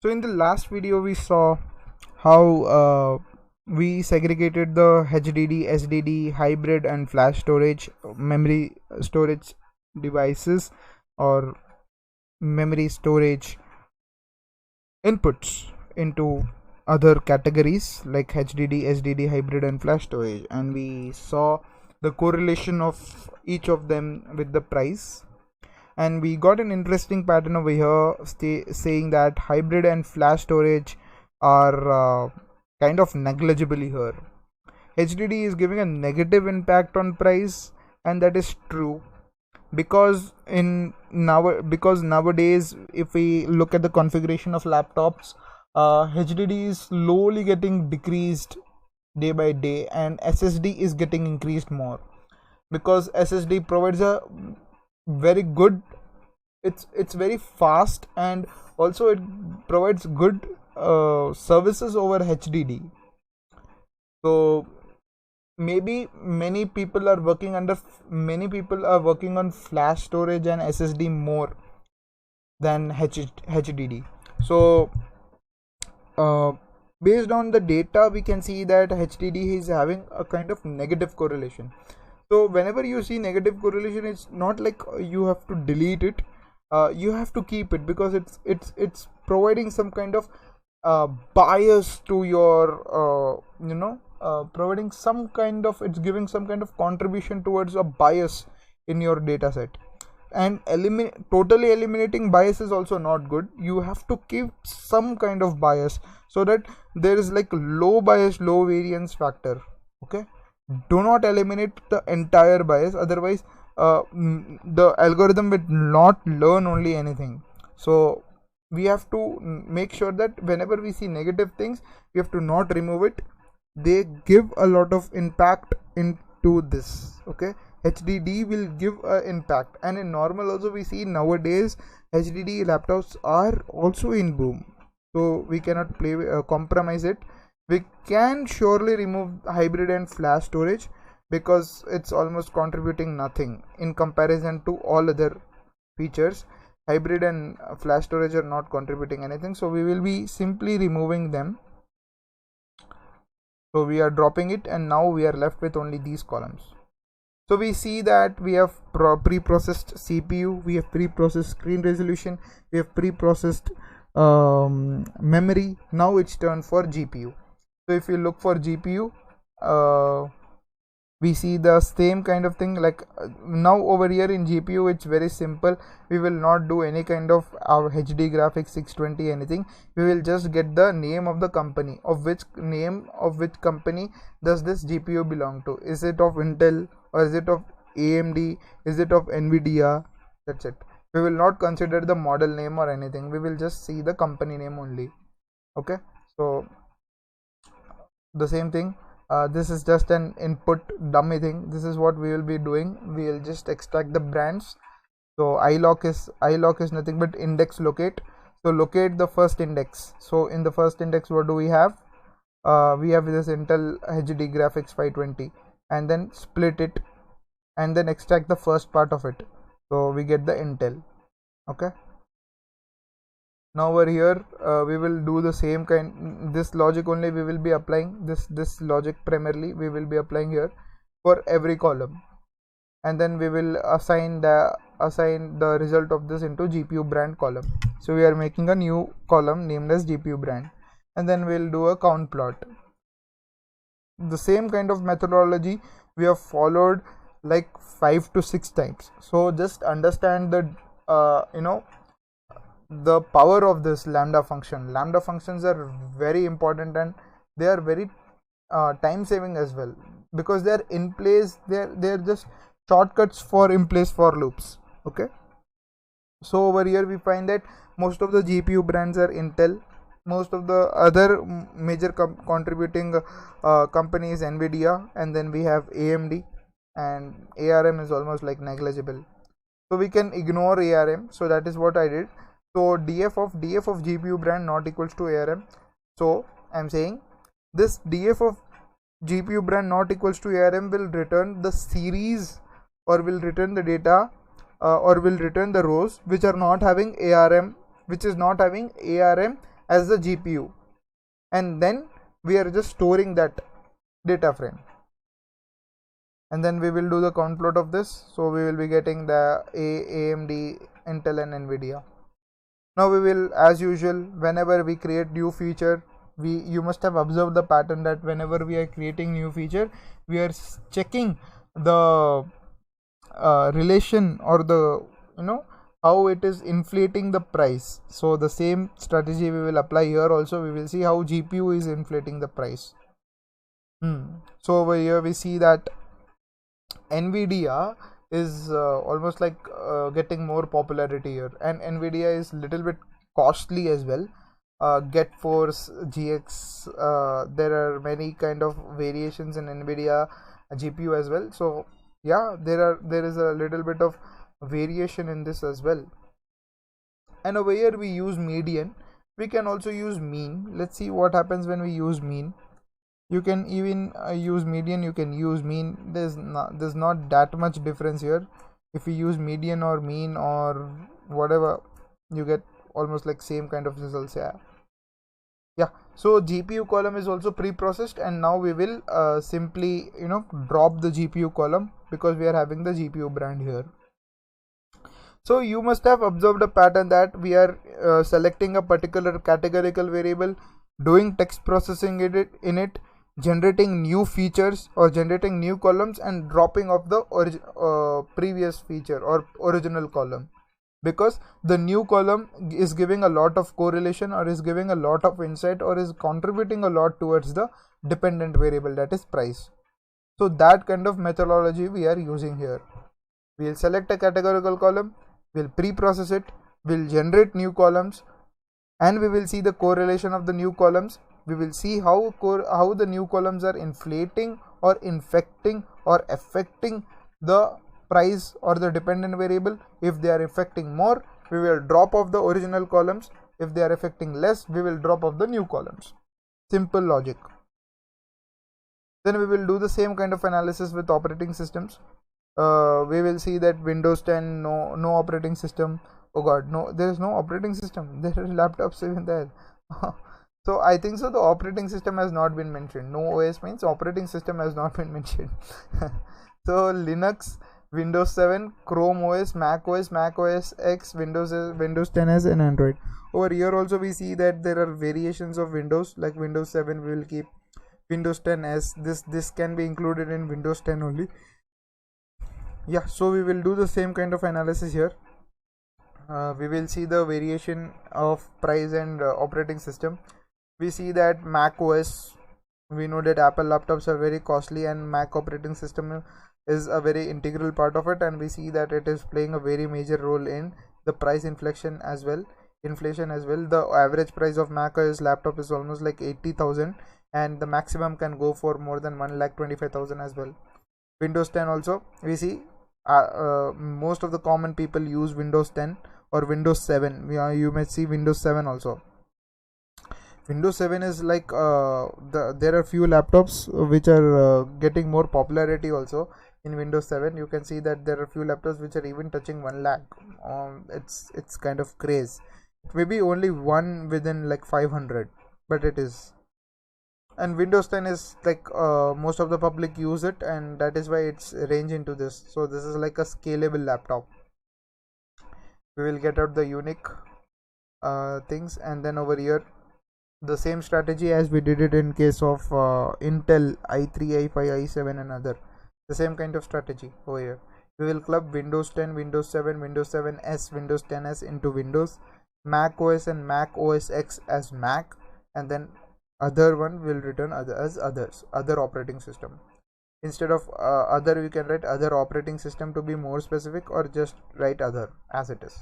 So in the last video we saw how we segregated the HDD, SDD, hybrid and flash storage memory storage devices or memory storage inputs into other categories like HDD, SDD, hybrid and flash storage, and we saw the correlation of each of them with the price. And we got an interesting pattern over here saying that hybrid and flash storage are kind of negligible here. HDD is giving a negative impact on price, and that is true because nowadays if we look at the configuration of laptops, HDD is slowly getting decreased day by day and SSD is getting increased more because SSD provides a very good, it's very fast, and also it provides good services over HDD. So maybe many people are working on flash storage and SSD more than HDD. So based on the data we can see that HDD is having a kind of negative correlation. So whenever you see negative correlation, it's not like you have to delete it, you have to keep it because it's providing some kind of bias to your providing some kind of, it's giving some kind of contribution towards a bias in your data set. And totally eliminating bias is also not good. You have to keep some kind of bias so that there is like low bias, low variance factor. Okay, do not eliminate the entire bias, otherwise the algorithm will not learn only anything. So we have to make sure that whenever we see negative things, we have to not remove it. They give a lot of impact into this. Okay, HDD will give an impact, and in normal also we see nowadays HDD laptops are also in boom, so we cannot compromise it. We can surely remove hybrid and flash storage because it's almost contributing nothing in comparison to all other features. Hybrid and flash storage are not contributing anything, so we will be simply removing them. So we are dropping it, and now we are left with only these columns. So we see that we have pre-processed CPU, we have pre-processed screen resolution, we have pre-processed memory. Now it's turn for GPU. So if you look for GPU, we see the same kind of thing. Like now over here in GPU it's very simple. We will not do any kind of our HD graphics 620 anything. We will just get the name of the company, of which company does this GPU belong to. Is it of Intel or is it of AMD, is it of Nvidia? That's it. We will not consider the model name or anything, we will just see the company name only. Okay, so the same thing, this is just an input dummy thing. This is what we will be doing. We will just extract the brands. So ilock is nothing but index locate. So locate the first index. So in the first index what do we have? We have this Intel HD graphics 520, and then split it and then extract the first part of it, so we get the Intel. Okay, now over here we will do the same kind, this logic only we will be applying. This logic primarily we will be applying here for every column, and then we will assign the result of this into GPU brand column. So we are making a new column named as GPU brand, and then we'll do a count plot. The same kind of methodology we have followed like 5 to 6 times. So just understand the the power of this lambda function. Lambda functions are very important, and they are very time saving as well, because they're in place, they're just shortcuts for in place for loops. Okay, so over here we find that most of the GPU brands are Intel. Most of the other major contributing companies Nvidia, and then we have AMD, and ARM is almost like negligible, so we can ignore ARM. So that is what I did. So df of GPU brand not equals to ARM. So I'm saying this df of GPU brand not equals to ARM will return the series, or will return the data, or will return the rows which are not having ARM, which is not having ARM as the GPU, and then we are just storing that data frame, and then we will do the count plot of this. So we will be getting the AMD, Intel and Nvidia. Now we will, as usual, whenever we create new feature, you must have observed the pattern that whenever we are creating new feature, we are checking the relation or the how it is inflating the price. So the same strategy we will apply here also. We will see how GPU is inflating the price. So over here we see that Nvidia is almost like getting more popularity here, and Nvidia is little bit costly as well. GeForce GX, there are many kind of variations in Nvidia GPU as well. So yeah, there is a little bit of variation in this as well. And over here we use median. We can also use mean. Let's see what happens when we use mean. You can even use median, you can use mean. There's not that much difference here. If you use median or mean or whatever, you get almost like same kind of results. Yeah, so GPU column is also pre-processed, and now we will simply drop the GPU column because we are having the GPU brand here. So you must have observed a pattern that we are selecting a particular categorical variable, doing text processing in it, generating new features or generating new columns, and dropping off the previous feature or original column, because the new column is giving a lot of correlation or is giving a lot of insight or is contributing a lot towards the dependent variable, that is price. So that kind of methodology we are using here. We'll select a categorical column, we'll pre-process it, we'll generate new columns, and we will see the correlation of the new columns. We will see how the new columns are inflating or infecting or affecting the price or the dependent variable. If they are affecting more, we will drop off the original columns. If they are affecting less, we will drop off the new columns. Simple logic. Then we will do the same kind of analysis with operating systems. We will see that Windows 10 no operating system. Oh god, no, there is no operating system. There are laptops even there. So I think so the operating system has not been mentioned. No OS means operating system has not been mentioned. So Linux, Windows 7, Chrome OS, Mac OS, Mac OS X, Windows 10s and Android. Over here also we see that there are variations of Windows, like Windows 7 we will keep, Windows 10s, this can be included in Windows 10 only. Yeah, so we will do the same kind of analysis here. We will see the variation of price and operating system. We see that Mac OS, we know that Apple laptops are very costly and Mac operating system is a very integral part of it, and we see that it is playing a very major role in the price inflation as well. The average price of Mac OS laptop is almost like 80,000, and the maximum can go for more than 1,25,000 as well. Windows 10 also we see most of the common people use Windows 10 or Windows 7. You may see Windows 7 also. Windows 7 is like there are few laptops which are getting more popularity also in Windows 7. You can see that there are few laptops which are even touching 1 lakh. It's kind of craze. Maybe only one within like 500, but it is. And Windows 10 is like most of the public use it, and that is why it's range into this. So this is like a scalable laptop. We will get out the unique things, and then over here the same strategy as we did it in case of Intel i3, i5, i7 and other. The same kind of strategy over here. We will club Windows 10, Windows 7, Windows 7s, Windows 10s into Windows, Mac OS and Mac OS X as Mac, and then other one will return other operating system. Instead of other, we can write other operating system to be more specific, or just write other as it is.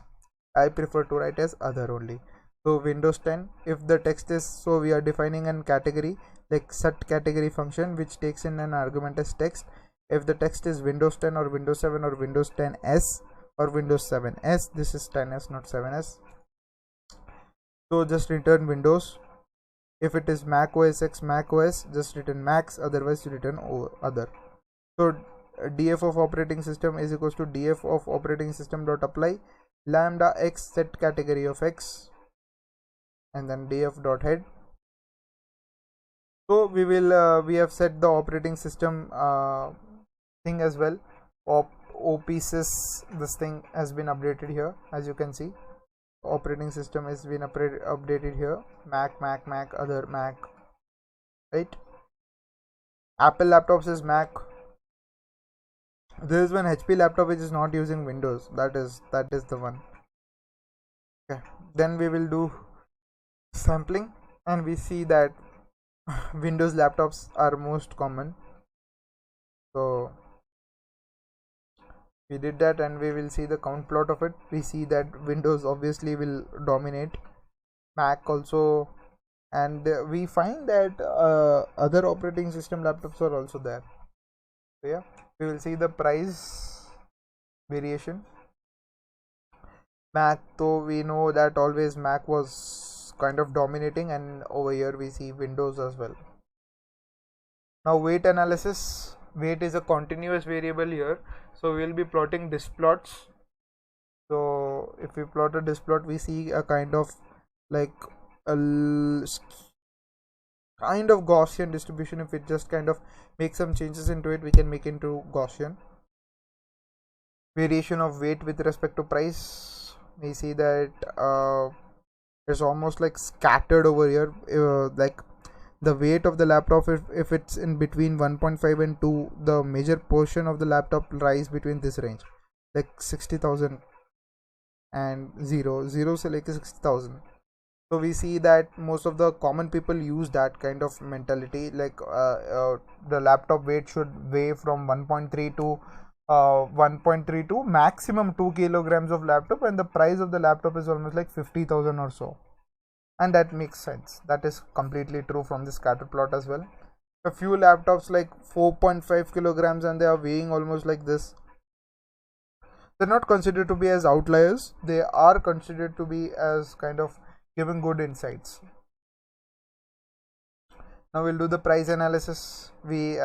I prefer to write as other only. So Windows 10, if the text is, so we are defining an category like set category function which takes in an argument as text. If the text is Windows 10 or Windows 7 or Windows 10s or Windows 7s, this is 10s not 7s, so just return Windows. If it is Mac OS X, Mac OS, just return Macs, otherwise you return other. So df of operating system is equals to df of operating system dot apply lambda x set category of x, and then df.head. So we will we have set the operating system thing as well. OPSys, this thing has been updated here, as you can see. Operating system has been updated here. Mac, other Mac, right? Apple laptops is Mac. There is one HP laptop which is not using Windows. That is the one. Okay. Then we will do sampling, and we see that Windows laptops are most common. So we did that, and we will see the count plot of it. We see that Windows obviously will dominate, Mac also, and we find that other operating system laptops are also there. So yeah, we will see the price variation. Mac, though we know that always Mac was kind of dominating, and over here we see Windows as well. Now weight analysis. Weight is a continuous variable here, so we will be plotting disk plots. So if we plot a disk plot, we see a kind of like a kind of Gaussian distribution. If it just kind of make some changes into it, we can make into Gaussian. Variation of weight with respect to price, we see that it's almost like scattered over here, like the weight of the laptop, if it's in between 1.5 and 2, the major portion of the laptop lies between this range, like 60,000 and 0 so like 60,000. So we see that most of the common people use that kind of mentality, like the laptop weight should weigh from 1.3 to 1.32, maximum 2 kilograms of laptop, and the price of the laptop is almost like 50,000 or so. And that makes sense. That is completely true from the scatter plot as well. A few laptops like 4.5 kilograms and they are weighing almost like this. They're not considered to be as outliers. They are considered to be as kind of giving good insights. Now we'll do the price analysis. We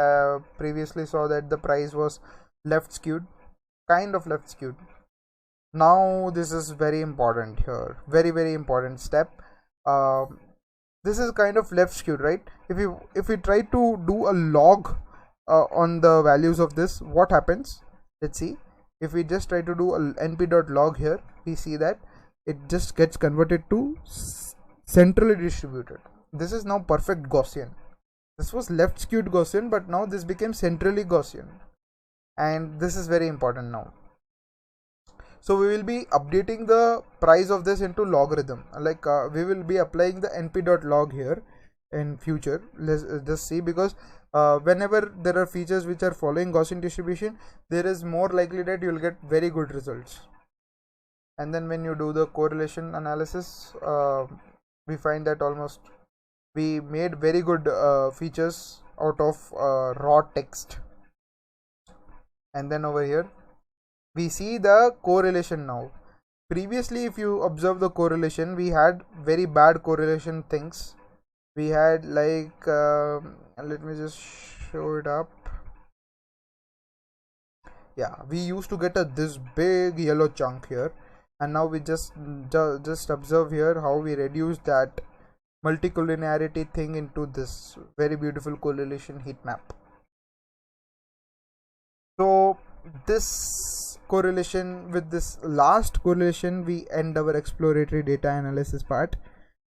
previously saw that the price was left skewed, kind of left skewed. Now this is very important here. Very important step. This is kind of left skewed, right? If we try to do a log on the values of this, what happens? Let's see. If we just try to do a np.log here, we see that it just gets converted to centrally distributed. This is now perfect Gaussian. This was left skewed Gaussian, but now this became centrally Gaussian, and this is very important now. So we will be updating the price of this into logarithm, like we will be applying the np.log here in future. Let's just see, because whenever there are features which are following Gaussian distribution, there is more likely that you will get very good results. And then when you do the correlation analysis, we find that almost we made very good features out of raw text. And then over here we see the correlation now. Previously, if you observe the correlation, we had very bad correlation things. We had like let me just show it up. Yeah, we used to get this big yellow chunk here, and now we just observe here how we reduced that multicollinearity thing into this very beautiful correlation heat map. So this correlation, with this last correlation, we end our exploratory data analysis part.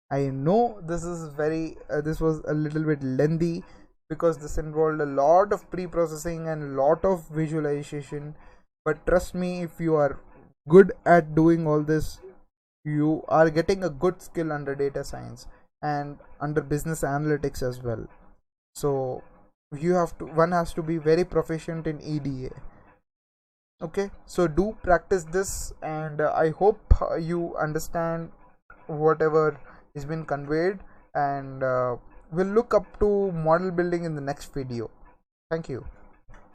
I know this is very this was a little bit lengthy, because this involved a lot of pre-processing and a lot of visualization, but trust me, if you are good at doing all this, you are getting a good skill under data science and under business analytics as well. So one has to be very proficient in EDA. Okay, so do practice this, and I hope you understand whatever has been conveyed, and we'll look up to model building in the next video. Thank you.